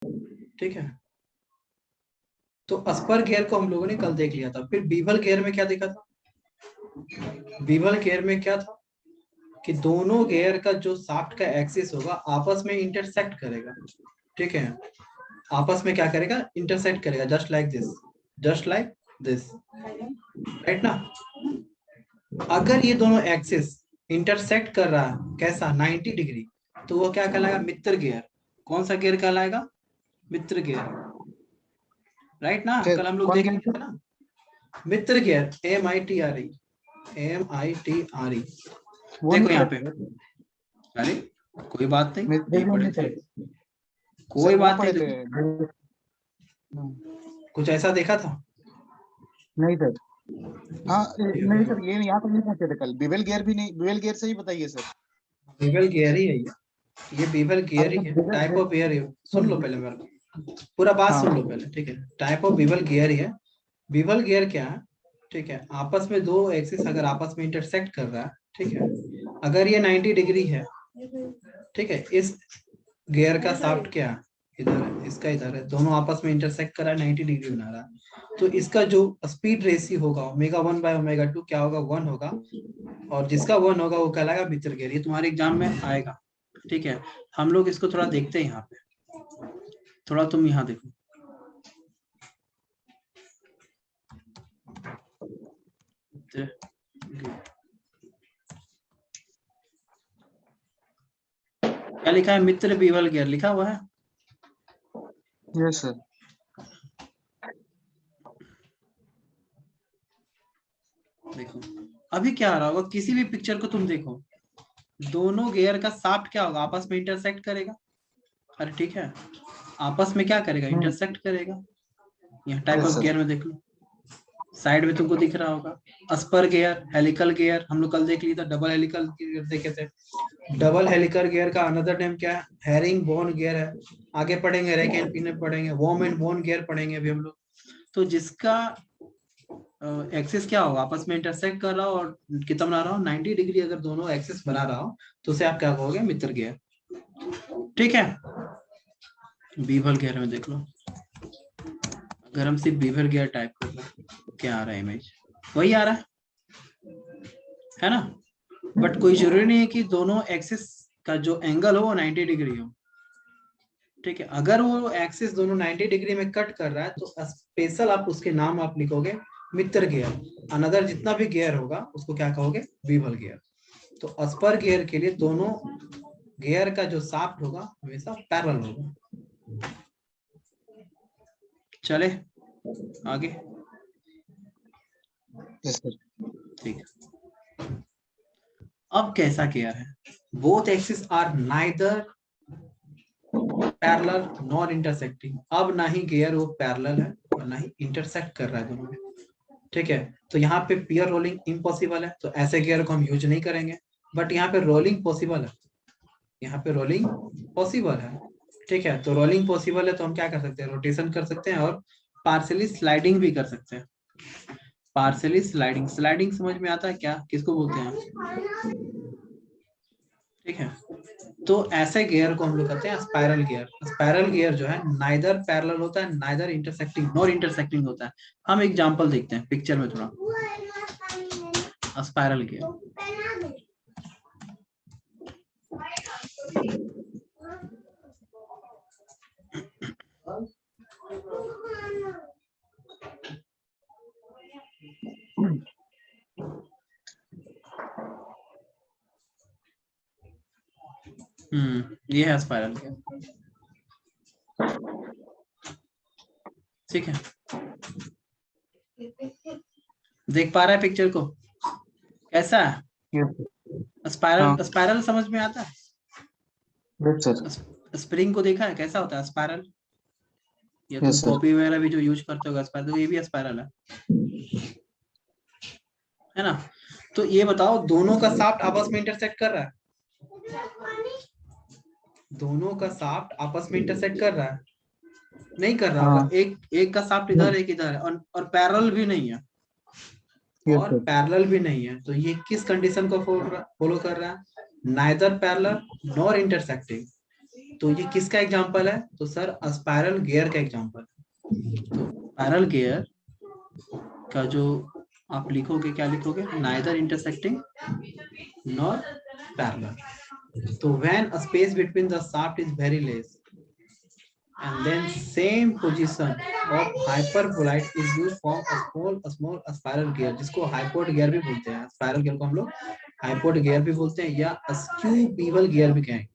ठीक है, तो अस्पर गियर को हम लोगों ने कल देख लिया था। फिर बीवल गियर में क्या देखा था? बीवल गियर में क्या था कि दोनों गियर का जो शाफ्ट का एक्सिस होगा आपस में इंटरसेक्ट करेगा। ठीक है, आपस में क्या करेगा? इंटरसेक्ट करेगा, just like this, just like this, right ना। अगर ये दोनों एक्सिस इंटरसेक्ट कर रहा है कैसा? 90 डिग्री, तो वो क्या कहलाएगा? मित्र गियर। कौन सा गियर कहलाएगा? मित्र गियर, राइट ना। कल हम लोग देख रहे थे ना, मित्र गियर, MITRE, MITRE। देखो यहाँ पे, अरे कोई बात नहीं, नहीं पढ़े थे, कोई बात नहीं, कुछ ऐसा देखा था? नहीं सर, हाँ नहीं सर, ये यहाँ पर नहीं पहुंचे थे कल। बीवल गियर भी नहीं, बीवल गियर से ही बताइए सर। बीवल गियर ही है ये बीवल गियर ही है, टाइप ऑफ गियर है। सुन लो पहले मेरे को, पूरा बात सुन लो पहले, ठीक है। टाइप ऑफ बीवल गियर ही है। बीवल गियर क्या है? ठीक है, आपस में दो एक्सिस अगर आपस में इंटरसेक्ट कर रहा है, ठीक है, अगर ये 90 डिग्री है, ठीक है, इस गियर का शाफ्ट क्या है? इधर है, इसका इधर है, दोनों आपस में इंटरसेक्ट कर रहा है, 90 डिग्री बना रहा है। तो इसका जो स्पीड रेशियो होगा ω1/ω2 क्या होगा? 1 होगा, और जिसका 1 होगा वो कहलाएगा मित्र गियर। ये तुम्हारे एग्जाम में आएगा, ठीक है। हम लोग इसको थोड़ा देखते हैं यहाँ पे, थोड़ा तुम यहाँ देखो, क्या लिखा है? मित्र बीवल गियर लिखा हुआ है। Yes sir. देखो अभी क्या आ रहा होगा, किसी भी पिक्चर को तुम देखो, दोनों गियर का शाफ्ट क्या होगा? आपस में इंटरसेक्ट करेगा। अरे ठीक है, आपस में क्या करेगा? इंटरसेक्ट करेगा। यहाँ टाइप ऑफ गियर में देख लो, साइड में तुमको दिख रहा होगा स्पर गियर, हेलिकल गियर। हम लोग कल देख लिए था, डबल हेलिकल गियर देखे थे। डबल हेलिकल गियर का अनदर नेम क्या है? हेरिंग बोन गियर है। आगे पढ़ेंगे, रैक एंड पिन पढ़ेंगे, वॉर्म एंड बोन गियर पढ़ेंगे अभी हम लोग। तो जिसका एक्सिस क्या होगा? आपस में इंटरसेक्ट कर रहा हो और कितना बना रहा हो? 90 डिग्री अगर दोनों एक्सिस बना रहा हो तो उसे आप क्या कहोगे? मित्र गियर, ठीक है। बीवल गियर में देख लो, अगर हम सिर्फ बीवल गियर टाइप कर रहे हैं, क्या आ रहा है? इमेज वही आ रहा है ना। बट कोई जरूरी नहीं है कि दोनों एक्सिस का जो एंगल हो वो 90 डिग्री हो, ठीक है। अगर वो एक्सिस दोनों 90 डिग्री में कट कर रहा है तो स्पेशल आप उसके नाम आप लिखोगे मित्र गियर। अनदर जितना भी गियर होगा उसको क्या कहोगे? बीवल गियर। तो अस्पर गियर के लिए दोनों गियर का जो शाफ्ट होगा हमेशा पैरेलल होगा। चले आगे, ठीक है। अब कैसा गियर है? Both axis are neither parallel nor intersecting. अब ना ही गियर वो पैरेलल है और ना ही इंटरसेक्ट कर रहा है दोनों में, ठीक है। तो यहाँ पे पियर रोलिंग इम्पॉसिबल है, तो ऐसे गियर को हम यूज नहीं करेंगे। बट यहाँ पे रोलिंग पॉसिबल है, यहाँ पे रोलिंग पॉसिबल है, ठीक है। तो रोलिंग पॉसिबल है तो हम क्या कर सकते हैं? रोटेशन कर सकते हैं और पार्सली स्लाइडिंग भी कर सकते हैं। पार्सली स्लाइडिंग, स्लाइडिंग समझ में आता है क्या? किसको बोलते हैं? ठीक है, तो ऐसे गियर को हम लोग कहते हैं स्पाइरल गियर। स्पाइरल गियर जो है नाइदर पैरेलल होता है, नाइदर इंटरसेक्टिंग नॉर इंटरसेक्टिंग होता है। हम एग्जांपल देखते हैं पिक्चर में थोड़ा, स्पाइरल गियर। ये है स्पाइरल गियर, ठीक है। देख पा रहा है पिक्चर को? कैसा है स्पाइरल? स्पाइरल समझ में आता है? स्प्रिंग को देखा है कैसा होता है स्पाइरल? या तुम कॉपी वगैरह भी जो यूज करते हो स्पाइरल, तो ये भी स्पाइरल है ना। तो ये बताओ, दोनों का शाफ्ट आपस में इंटरसेक्ट कर रहा है? दोनों का शाफ्ट आपस में इंटरसेक्ट कर रहा है? नहीं कर रहा होगा। एक का शाफ्ट इधर, एक इधर है, और पैरेलल भी नहीं है, और पैरेलल भी नहीं है। तो ये किस कंडीशन को फॉलो कर रहा है? Neither parallel nor intersecting. तो ये किसका एग्जांपल है? तो सर स्पाइरल गियर का एग्जांपल है। तो स्पाइरल गियर का जो आप लिखोगे, क्या लिखोगे? Neither intersecting nor parallel. तो when a space between the shaft is very less and then same position of hyperboloid is used for a small spiral gear, जिसको हाइपोड गियर भी बोलते हैं। स्पाइरल गियर को हम लोग हाइपोड गियर भी बोलते हैं या स्क्यू बीवल गियर भी कहेंगे।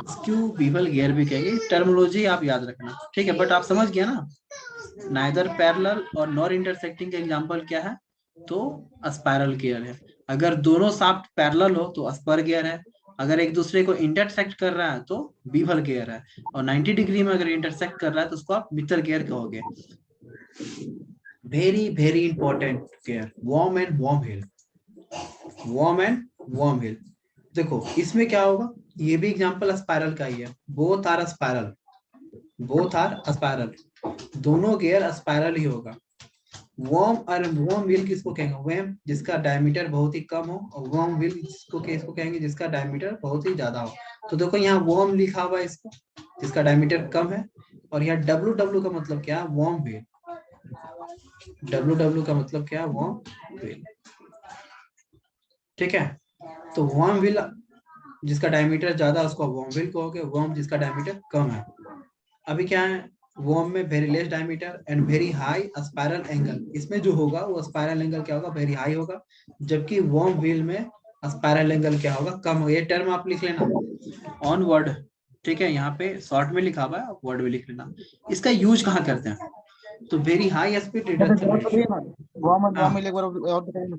स्क्यू बीवल गियर भी कहेंगे, टर्मिनोलॉजी आप याद रखना, ठीक है। बट आप समझ गया ना, नाइदर पैरेलल और नॉर इंटरसेक्टिंग का एग्जांपल क्या है? तो स्पाइरल गियर है। अगर दोनों शाफ्ट पैरेलल हो तो स्पर गियर है, अगर एक दूसरे को इंटरसेक्ट कर रहा है तो बीवल गियर है, और 90 डिग्री में अगर इंटरसेक्ट कर रहा है तो उसको आप मित्तर गियर कहोगे। Very very important gear, worm and worm wheel. Worm and worm wheel, देखो इसमें क्या होगा, ये भी एग्जांपल स्पाइरल का ही है। Both are spiral, both are spiral, दोनों गियर स्पाइरल ही होगा। वॉर्म और वॉर्म व्हील किसको कहेंगे? वॉर्म जिसका डायमीटर बहुत ही कम हो, और वॉर्म व्हील किसको कहेंगे? जिसका डायमीटर बहुत ही ज्यादा हो। तो देखो यहाँ वॉर्म लिखा हुआ है इसको, जिसका डायमीटर कम है, और यहाँ डब्ल्यू डब्ल्यू का मतलब क्या है? Warm wheel. डब्ल्यू डब्ल्यू का मतलब क्या है? वॉर्म व्हील, ठीक है। तो वॉर्म व्हील जिसका डायमीटर ज्यादा उसको वॉर्म व्हील कहोगे, वॉर्म जिसका डायमीटर कम है। अभी क्या है, वॉर्म में very less diameter and very high spiral angle, इसमें जो होगा वो स्पाइरल एंगल क्या होगा? वेरी हाई होगा, जबकि वॉर्म व्हील में स्पाइरल एंगल क्या होगा? कम होगा। ये टर्म आप लिख लेना ऑन वर्ड, ठीक है। यहाँ पे शॉर्ट में लिखा हुआ है, वर्ड में लिख लेना। इसका यूज कहाँ करते हैं? तो very high speed reduction ratio, worm एक बार और बताइए ना,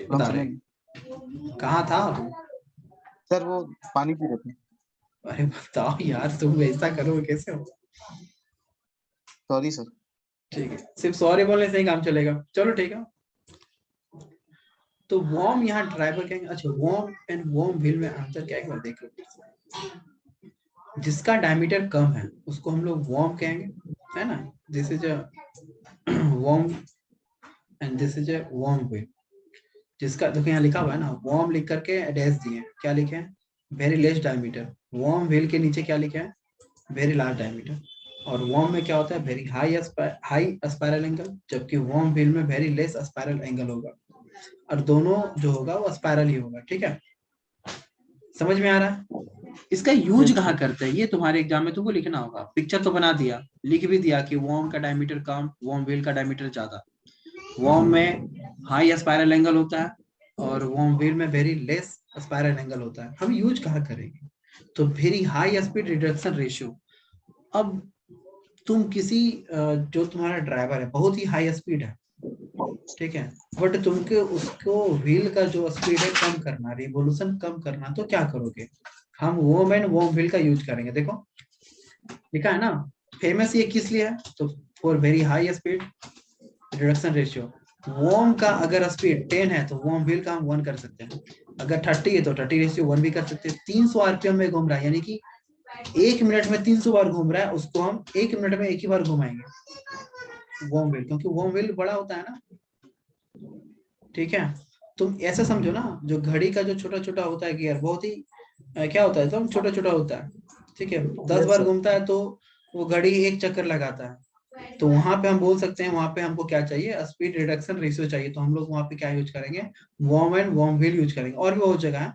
बता रहे कहाँ था सर? वो पानी पी रहे थे। अरे बताओ यार, तुम ऐसा करोगे कैसे हो? Sorry sir. ठीक है, सिर्फ सॉरी बोलने से ही काम चलेगा, चलो ठीक है। तो वॉर्म यहाँ ड्राइवर कहेंगे। अच्छा, वॉर्म एंड वॉर्म व्हील में अंतर क्या है, एक बार देख लो। जिसका डायमीटर कम है उसको हम लोग वॉर्म कहेंगे, है ना। This is a worm and this is a worm wheel. जिसका देखो यहाँ लिखा हुआ है ना, वॉर्म लिख करके डैश दिए, क्या लिखे हैं? Very less diameter. Warm wheel के नीचे क्या लिखे हैं? Very large diameter. और वॉर्म में क्या होता है? वेरी हाई स्पाइरल एंगल, जबकि वॉर्म व्हील में वेरी लेस स्पाइरल एंगल होगा, और दोनों जो होगा वो स्पाइरल ही होगा, ठीक है। समझ में आ रहा है? इसका यूज कहाँ करते हैं ये तुम्हारे एग्जाम में तुमको लिखना होगा। पिक्चर तो बना दिया, लिख भी दिया कि वॉर्म का डायमीटर कम, वॉर्म व्हील का डायमीटर ज्यादा, वॉर्म में हाई स्पाइरल एंगल होता है और वॉर्म व्हील में वेरी लेस स्पाइरल एंगल होता है। हम यूज कहाँ करेंगे? तो very high speed reduction ratio. अब तुम किसी जो तुम्हारा ड्राइवर है बहुत ही हाई स्पीड है, ठीक है, बट तुमको उसको व्हील का जो स्पीड है कम करना, रिवोल्यूशन कम करना, तो क्या करोगे? हम वॉर्म एंड वॉर्म व्हील का यूज करेंगे। देखो लिखा है ना, फेमस ये किस लिए है? तो for very high speed reduction ratio. Worm का अगर स्पीड 10 है तो वॉर्म व्हील का हम 1 कर सकते हैं, अगर 30 है तो 30:1 भी कर सकते हैं। 300 आरपीएम में घूम रहा है, यानी कि 1 मिनट में 300 बार घूम रहा है, उसको हम 1 मिनट में एक ही बार घुमाएंगे वॉर्म व्हील, क्योंकि वॉर्म व्हील बड़ा होता है ना, ठीक है। तुम ऐसा समझो ना, जो घड़ी का जो छोटा छोटा होता है गियर, बहुत ही क्या होता है, तो छोटा छोटा होता है, ठीक है। 10 बार घूमता है तो वो घड़ी 1 चक्कर लगाता है। तो वहां पे हम बोल सकते हैं, वहां पे हमको क्या चाहिए? स्पीड रिडक्शन रेशियो चाहिए, तो हम लोग वहां पे क्या यूज करेंगे? Worm and worm wheel use करेंगे। और भी बहुत जगह है,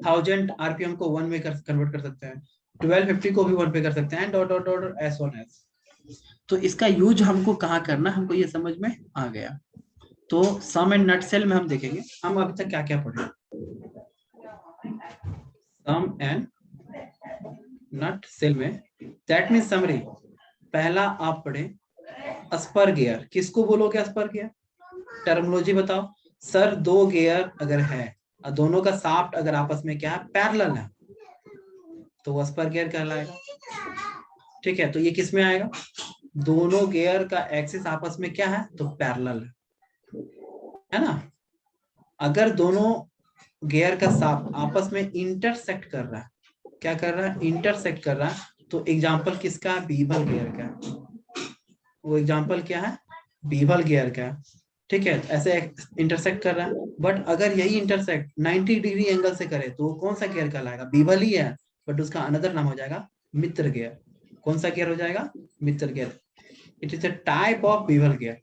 1000 आरपीएम को 1 में कन्वर्ट कर सकते हैं, 1250 को भी 1 पे कर सकते हैं, dot dot dot S on S. तो इसका यूज हमको कहाँ करना, हमको ये समझ में आ गया। तो सम एंड नट सेल में हम देखेंगे हम अभी तक क्या क्या पढ़े। सम एंड नट सेल में, दैट मीन समरी, पहला आप पढ़े स्पर गियर। किसको बोलोगे स्पर गियर? टर्मिनोलॉजी बताओ। सर 2 गियर अगर है और दोनों का शाफ्ट अगर आपस में क्या है? पैरेलल है, तो वो स्पर गियर कहलाएगा, ठीक है। तो ये किस में आएगा? दोनों गियर का एक्सिस आपस में क्या है? तो पैरेलल है ना। अगर दोनों गियर का शाफ्ट आपस में इंटरसेक्ट कर रहा है, क्या कर रहा है? इंटरसेक्ट कर रहा है, तो एग्जांपल किसका है? बीवल गियर का। वो एग्जांपल क्या है? बीवल गियर का, ठीक है। ऐसे इंटरसेक्ट कर रहा है, बट अगर यही इंटरसेक्ट 90 डिग्री एंगल से करे तो वो कौन सा गियर कहलाएगा? बीवल ही है, बट उसका अनदर नाम हो जाएगा मित्र गियर। कौन सा गियर हो जाएगा? Miter gear. It is a type of bevel gear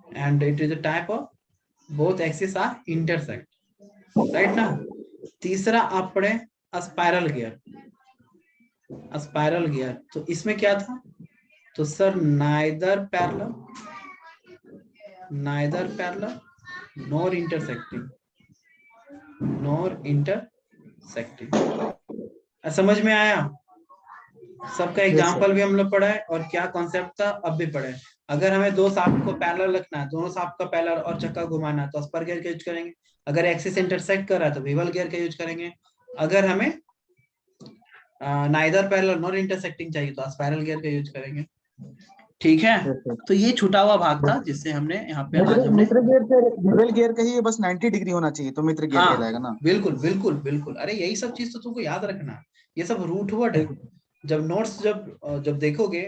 and it is a type of both axis are intersect, right ना। तीसरा आप पढ़े स्पाइरल गियर। स्पाइरल गियर तो इसमें क्या था? तो sir neither parallel nor intersecting, समझ में आया? सबका एग्जाम्पल भी हम लोग पढ़ा है और क्या कॉन्सेप्ट था अब भी पढ़ा है। अगर हमें दो शाफ्ट को पैरेलल रखना है, दोनों शाफ्ट का पैरेलल और चक्का घुमाना है तो स्पर गियर का यूज करेंगे। अगर एक्सिस इंटरसेक्ट कर रहा है तो बीवल गियर का यूज करेंगे। अगर हमें नाइदर पैरेलल नॉर इंटरसेक्टिंग चाहिए तो स्पाइरल गियर का यूज करेंगे। ठीक है, तो ये छूटा हुआ भाग था जिससे हमने यहाँ पे आज हमने मित्र गियर से बीवल गियर का ही बस 90 डिग्री होना चाहिए तो मित्र गियर कहलाएगा ना। बिल्कुल बिल्कुल बिल्कुल, अरे यही सब चीज तो तुमको याद रखना है, ये सब रूट वर्ड है। जब नोट्स जब देखोगे,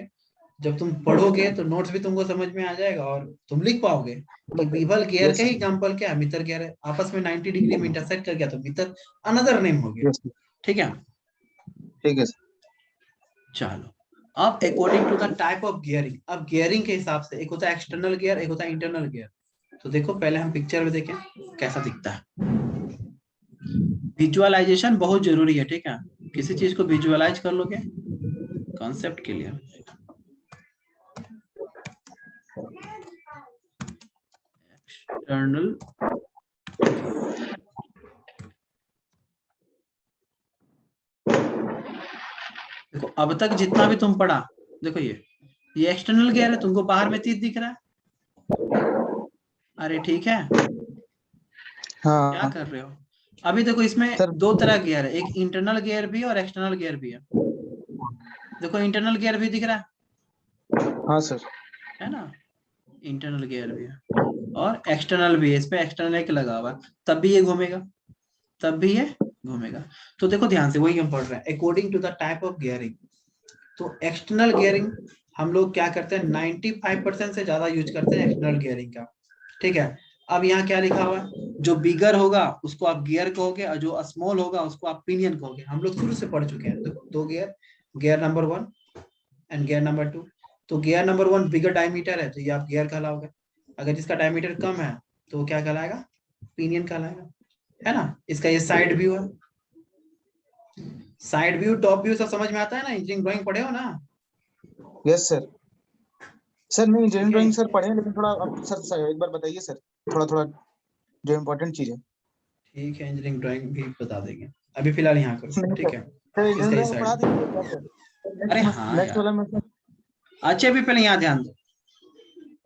जब तुम पढ़ोगे तो नोट्स भी तुमको समझ में आ जाएगा और तुम लिख पाओगे कि बीवल गियर का ही एग्जांपल क्या है, मित्र गियर है, आपस में 90 डिग्री में इंटरसेक्ट कर गया तो मित्र अनदर नेम हो गया। ठीक है, ठीक है। चलो अब according to the type of gearing, अब गियरिंग के हिसाब से एक होता है एक्सटर्नल गियर, एक होता है इंटरनल गियर। तो देखो पहले हम पिक्चर में देखें कैसा दिखता है। विजुअलाइजेशन बहुत जरूरी है, ठीक है, किसी चीज को विजुअलाइज कर लोगे कॉन्सेप्ट के लिए। एक्सटर्नल देखो, अब तक जितना भी तुम पढ़ा, देखो ये एक्सटर्नल गियर है, तुमको बाहर में तीर दिख रहा है, अरे ठीक है, हाँ क्या कर रहे हो? अभी देखो इसमें सर, दो तरह गियर है, एक इंटरनल गियर भी और एक्सटर्नल गियर भी है। देखो इंटरनल गियर भी दिख रहा है, हाँ सर, है ना, इंटरनल गियर भी है और एक्सटर्नल भी है, इस पे एक्सटर्नल एक लगा हुआ है, तब भी ये घूमेगा, तब भी ये घूमेगा। तो देखो ध्यान से, वही हम पढ़ रहे हैं according to the type of gearing. तो एक्सटर्नल गियरिंग हम लोग क्या करते हैं, 95% से ज्यादा यूज करते हैं एक्सटर्नल गियरिंग का। ठीक है, अब यहाँ क्या लिखा हुआ है, जो बिगर होगा उसको आप गियर कहोगे और जो स्मॉल होगा उसको आप पिनियन कहोगे। हम लोग शुरू से पढ़ चुके हैं, देखो दो gear, gear number 1 and gear number 2। तो गियर नंबर 1 बिगर डायमीटर है तो ये आप गियर कहलाओगे, अगर जिसका डायमीटर कम है तो वो क्या कहलाएगा, पिनियन कहलाएगा, है ना। इसका ये साइड व्यू है, साइड व्यू टॉप व्यू सब समझ में आता है ना, इंजीनियरिंग ड्राइंग पढ़े हो ना। Yes sir. सर नहीं इंजीनियरिंग ड्राइंग सर पढ़े हैं, लेकिन थोड़ा अब सर एक बार बताइए सर, थोड़ा थोड़ा जो इम्पोर्टेंट चीज है। ठीक है, इंजीनियरिंग ड्राइंग भी बता देंगे, अभी फिलहाल यहाँ करो, ठीक है। सर इसका ये इंजीनियरिंग पढ़ा साइड, दीजिए। अरे हाँ नेक्स्ट यार, वाला में अच्छा अभी पहले यहाँ ध्यान दो,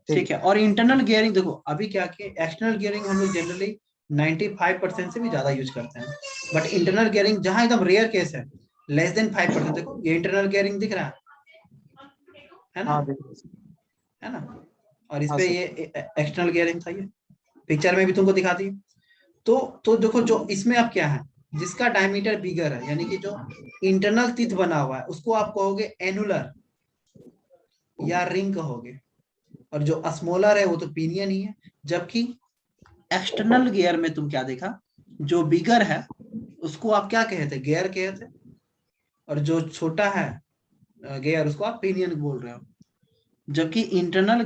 ठीक ठीक है। और इंटरनल गियरिंग देखो, अभी क्या कि एक्सटर्नल गियरिंग हम लोग जनरली 95% से भी ज्यादा यूज करते हैं, बट इंटरनल गियरिंग जहां एकदम रेयर केस है, लेस देन 5%। देखो ये इंटरनल गियरिंग दिख रहा है ना, हाँ देखिए। है ना, और इस हाँ पे सर, ये एक्सटर्नल गियरिंग था, ये पिक्चर में भी तुमको दिखा दी। तो देखो जो इसमें अब क्या है, जिसका डायमीटर बिगर है, यानी कि जो इंटरनल टीथ बना हुआ है उसको आप कहोगे एनुलर या रिंग कहोगे, और जो स्मॉलर है वो तो पिनियन ही है। जबकि एक्सटर्नल गियर में तुम क्या देखा, जो बिगर है उसको आप क्या कहते, गियर कहते, और जो छोटा है गियर उसको आप पिनियन बोल रहे हो। जबकि इंटरनल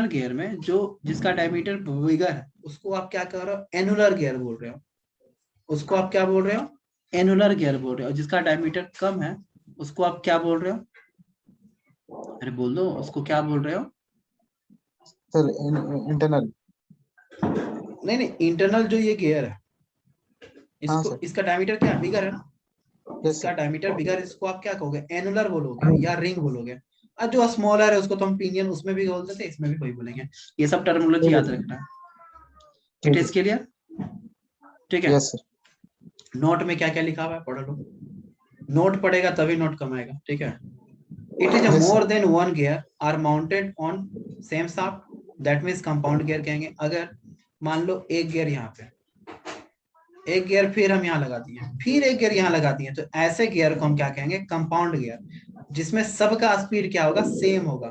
गियर में जो जिसका डायमीटर बिगर है उसको आप क्या कह रहे हो, एनुलर गियर बोल रहे हो, उसको आप क्या बोल रहे हो, एनुलर गियर बोल रहे हो। जिसका डायमीटर कम है उसको आप क्या बोल रहे हो, अरे बोल दो उसको क्या बोल रहे हो। Sir internal. नहीं नहीं, इंटरनल जो ये गियर है, हाँ इसको सर, इसका डायमीटर क्या बिगर है ना, यस इसका सर। डायमीटर बिगर, इसको आप क्या कहोगे, एनुलर बोलोगे या रिंग बोलोगे। और जो स्मॉलर है उसको तो हम पिनियन उसमें भी बोल देते, इसमें भी वही बोलेंगे। ये सब टर्मिनोलॉजी याद रखना है। इट इज क्लियर, ठीक है। Yes sir. नोट में क्या क्या लिखा हुआ है पढ़ लो, नोट पढ़ेगा तभी नोट कमाएगा, ठीक है। It is a yes more sir. Then one gear are mounted on same shaft, that means compound gear कहेंगे। अगर मान लो एक गियर यहाँ पे, एक गियर फिर हम यहाँ लगा दिए, फिर एक गियर यहाँ लगा दिए, तो ऐसे गियर को हम क्या कहेंगे, कंपाउंड गियर, जिसमें सबका स्पीड क्या होगा, सेम होगा।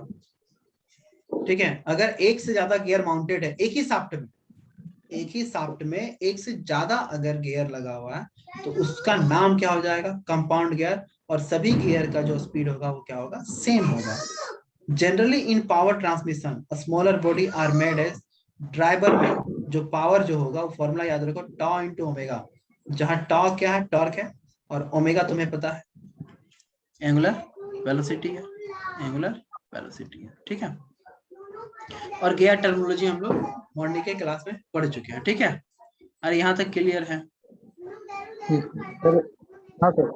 ठीक है, अगर एक से ज्यादा गियर माउंटेड है एक ही शाफ्ट में, एक ही शाफ्ट में एक से ज्यादा अगर गियर लगा हुआ है तो उसका नाम क्या हो जाएगा, कंपाउंड गियर, और सभी गियर का जो स्पीड होगा वो क्या होगा, सेम होगा। Generally in power transmission smaller body are made as, driver में जो पावर जो होगा वो फॉर्मूला याद रखो, टॉ इंटू ओमेगा, जहां टॉ क्या है, टॉर्क है, और ओमेगा तुम्हें पता है एंगुलर वेलोसिटी है, एंगुलर वेलोसिटी है, ठीक है। और गियर टर्मिनोलॉजी हम लोग मॉर्निंग के क्लास में पढ़ चुके हैं, ठीक है। अरे यहाँ तक क्लियर है? ठीक सर। हाँ सर।